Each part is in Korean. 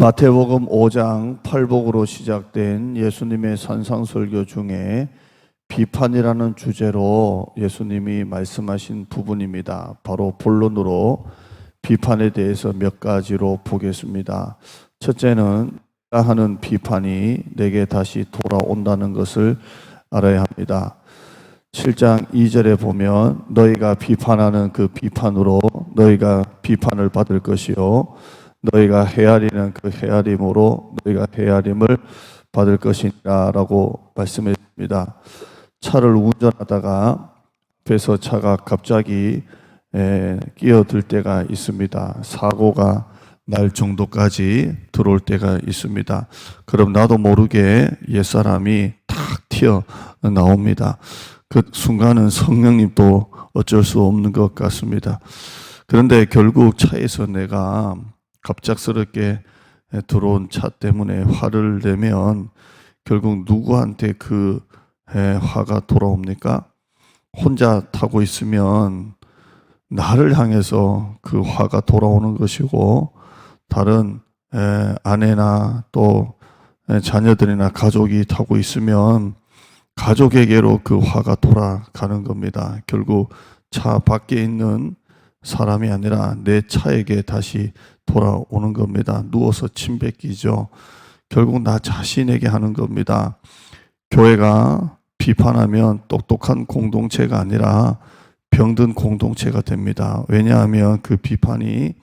마태복음 5장 8복으로 시작된 예수님의 산상설교 중에 비판이라는 주제로 예수님이 말씀하신 부분입니다. 바로 본론으로 비판에 대해서 몇 가지로 보겠습니다. 첫째는 내가 하는 비판이 내게 다시 돌아온다는 것을 알아야 합니다. 7장 2절에 보면 너희가 비판하는 그 비판으로 너희가 비판을 받을 것이요 너희가 헤아리는 그 헤아림으로 너희가 헤아림을 받을 것이니라 라고 말씀했습니다. 차를 운전하다가 앞에서 차가 갑자기 끼어들 때가 있습니다. 사고가 날 정도까지 들어올 때가 있습니다. 그럼 나도 모르게 옛사람이 탁 튀어나옵니다. 그 순간은 성령님도 어쩔 수 없는 것 같습니다. 그런데 결국 차에서 내가 갑작스럽게 들어온 차 때문에 화를 내면 결국 누구한테 그 화가 돌아옵니까? 혼자 타고 있으면 나를 향해서 그 화가 돌아오는 것이고 다른 아내나 또 자녀들이나 가족이 타고 있으면 가족에게로 그 화가 돌아가는 겁니다. 결국 차 밖에 있는 사람이 아니라 내 차에게 다시 돌아오는 겁니다. 누워서 침 뱉기죠. 결국 나 자신에게 하는 겁니다. 교회가 비판하면 똑똑한 공동체가 아니라 병든 공동체가 됩니다. 왜냐하면 그 비판이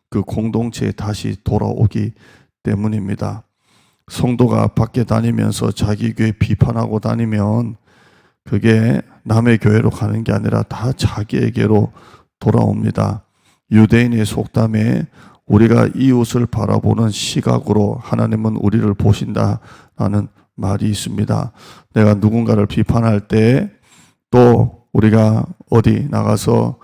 그 공동체에 다시 돌아오기 때문입니다. 성도가 밖에 다니면서 자기 교회 비판하고 다니면 그게 남의 교회로 가는 게 아니라 다 자기에게로 돌아옵니다. 유대인의 속담에 우리가 이웃을 바라보는 시각으로 하나님은 우리를 보신다라는 말이 있습니다. 내가 누군가를 비판할 때 또 우리가 어디 나가서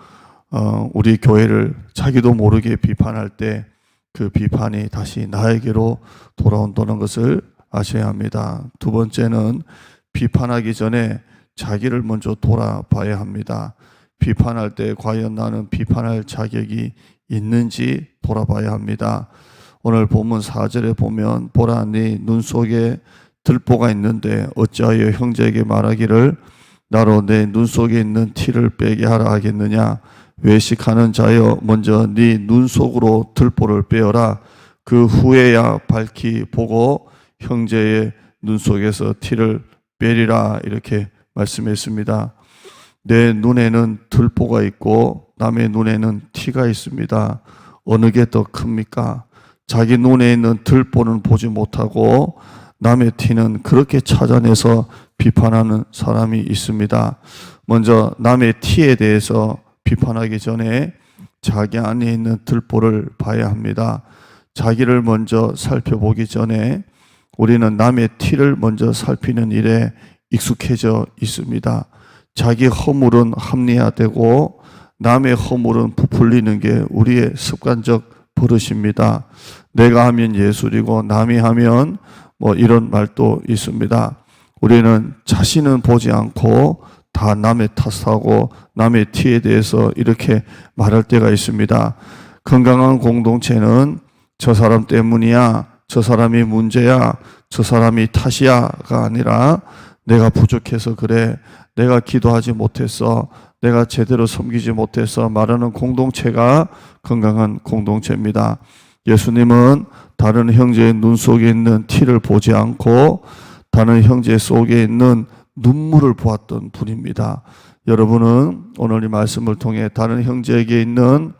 우리 교회를 자기도 모르게 비판할 때 그 비판이 다시 나에게로 돌아온다는 것을 아셔야 합니다. 두 번째는 비판하기 전에 자기를 먼저 돌아봐야 합니다. 비판할 때 과연 나는 비판할 자격이 있는지 돌아봐야 합니다. 오늘 본문 4절에 보면 보라 네 눈 속에 들보가 있는데 어찌하여 형제에게 말하기를 나로 내 눈 속에 있는 티를 빼게 하라 하겠느냐. 외식하는 자여 먼저 네 눈 속으로 들보를 빼어라. 그 후에야 밝히 보고 형제의 눈 속에서 티를 빼리라. 이렇게 말씀했습니다. 내 눈에는 들보가 있고 남의 눈에는 티가 있습니다. 어느 게 더 큽니까? 자기 눈에 있는 들보는 보지 못하고 남의 티는 그렇게 찾아내서 비판하는 사람이 있습니다. 먼저 남의 티에 대해서 비판하기 전에 자기 안에 있는 들보를 봐야 합니다. 자기를 먼저 살펴보기 전에 우리는 남의 티를 먼저 살피는 일에 익숙해져 있습니다. 자기 허물은 합리화되고 남의 허물은 부풀리는 게 우리의 습관적 버릇입니다. 내가 하면 예술이고 남이 하면 이런 말도 있습니다. 우리는 자신은 보지 않고 다 남의 탓하고 남의 티에 대해서 이렇게 말할 때가 있습니다. 건강한 공동체는 저 사람 때문이야, 저 사람이 문제야, 저 사람이 탓이야가 아니라 내가 부족해서 그래, 내가 기도하지 못했어, 내가 제대로 섬기지 못해서 말하는 공동체가 건강한 공동체입니다. 예수님은 다른 형제의 눈 속에 있는 티를 보지 않고 다른 형제 속에 있는 눈물을 보았던 분입니다. 여러분은 오늘 이 말씀을 통해 다른 형제에게 있는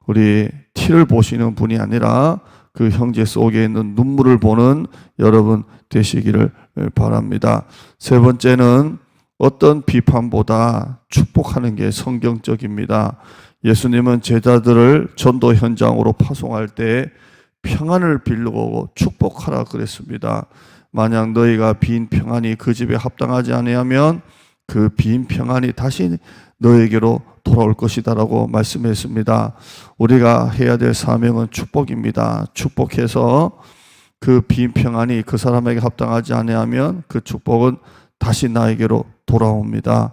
우리 티를 보시는 분이 아니라 그 형제 속에 있는 눈물을 보는 여러분 되시기를 바랍니다. 세 번째는 어떤 비판보다 축복하는 게 성경적입니다. 예수님은 제자들을 전도 현장으로 파송할 때 평안을 빌고 축복하라 그랬습니다. 만약 너희가 빈 평안이 그 집에 합당하지 아니하면 그 빈 평안이 다시 너에게로 돌아올 것이다라고 말씀했습니다. 우리가 해야 될 사명은 축복입니다. 축복해서 그 빈 평안이 그 사람에게 합당하지 아니하면 그 축복은 다시 나에게로 돌아옵니다.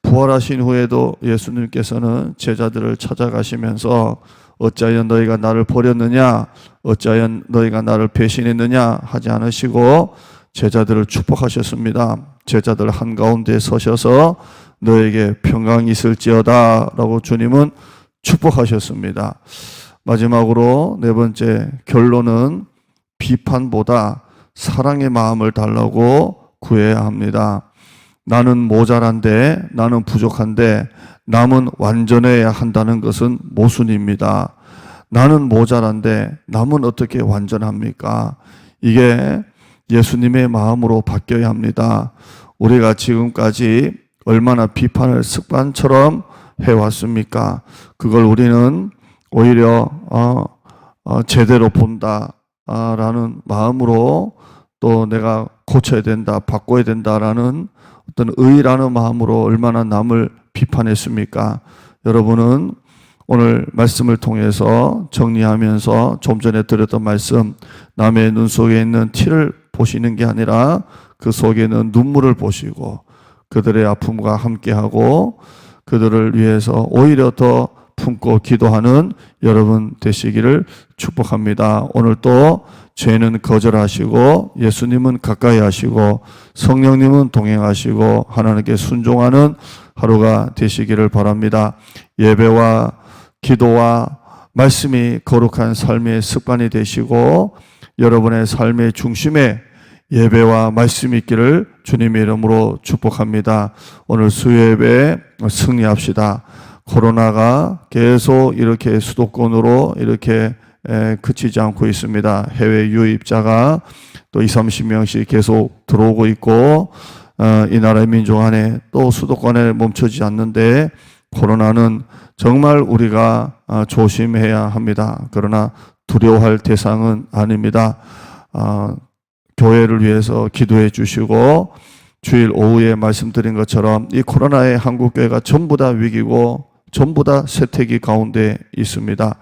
부활하신 후에도 예수님께서는 제자들을 찾아가시면서 어찌하여 너희가 나를 버렸느냐, 어찌하여 너희가 나를 배신했느냐 하지 않으시고 제자들을 축복하셨습니다. 제자들 한가운데 서셔서 너에게 평강이 있을지어다 라고 주님은 축복하셨습니다. 마지막으로 네 번째 결론은 비판보다 사랑의 마음을 달라고 구해야 합니다. 나는 모자란데, 나는 부족한데 남은 완전해야 한다는 것은 모순입니다. 나는 모자란데 남은 어떻게 완전합니까? 이게 예수님의 마음으로 바뀌어야 합니다. 우리가 지금까지 얼마나 비판을 습관처럼 해왔습니까? 그걸 우리는 오히려 제대로 본다라는 마음으로, 또 내가 고쳐야 된다, 바꿔야 된다라는 어떤 의의라는 마음으로 얼마나 남을 비판했습니까? 여러분은 오늘 말씀을 통해서 정리하면서 좀 전에 드렸던 말씀, 남의 눈 속에 있는 티를 보시는 게 아니라 그 속에는 눈물을 보시고 그들의 아픔과 함께하고 그들을 위해서 오히려 더 품고 기도하는 여러분 되시기를 축복합니다. 오늘 또 죄는 거절하시고 예수님은 가까이 하시고 성령님은 동행하시고 하나님께 순종하는 하루가 되시기를 바랍니다. 예배와 기도와 말씀이 거룩한 삶의 습관이 되시고 여러분의 삶의 중심에 예배와 말씀이 있기를 주님의 이름으로 축복합니다. 오늘 수요예배 승리합시다. 코로나가 계속 이렇게 수도권으로 이렇게 그치지 않고 있습니다. 해외 유입자가 또 20-30명씩 계속 들어오고 있고 이 나라의 민족 안에 또 수도권에 멈추지 않는데 코로나는 정말 우리가 조심해야 합니다. 그러나 두려워할 대상은 아닙니다. 교회를 위해서 기도해 주시고 주일 오후에 말씀드린 것처럼 이 코로나의 한국교회가 전부 다 위기고 전부 다 쇠퇴기 가운데 있습니다.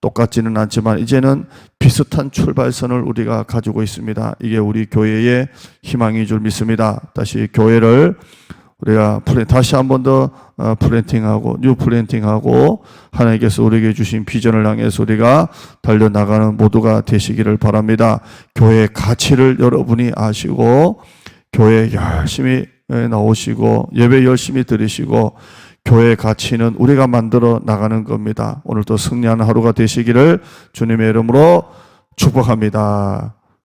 똑같지는 않지만 이제는 비슷한 출발선을 우리가 가지고 있습니다. 이게 우리 교회의 희망인 줄 믿습니다. 다시 교회를 우리가 다시 한 번 더 플랜팅하고 뉴 플랜팅하고 하나님께서 우리에게 주신 비전을 향해서 우리가 달려나가는 모두가 되시기를 바랍니다. 교회의 가치를 여러분이 아시고 교회에 열심히 나오시고 예배 열심히 드리시고 교회의 가치는 우리가 만들어 나가는 겁니다. 오늘도 승리하는 하루가 되시기를 주님의 이름으로 축복합니다.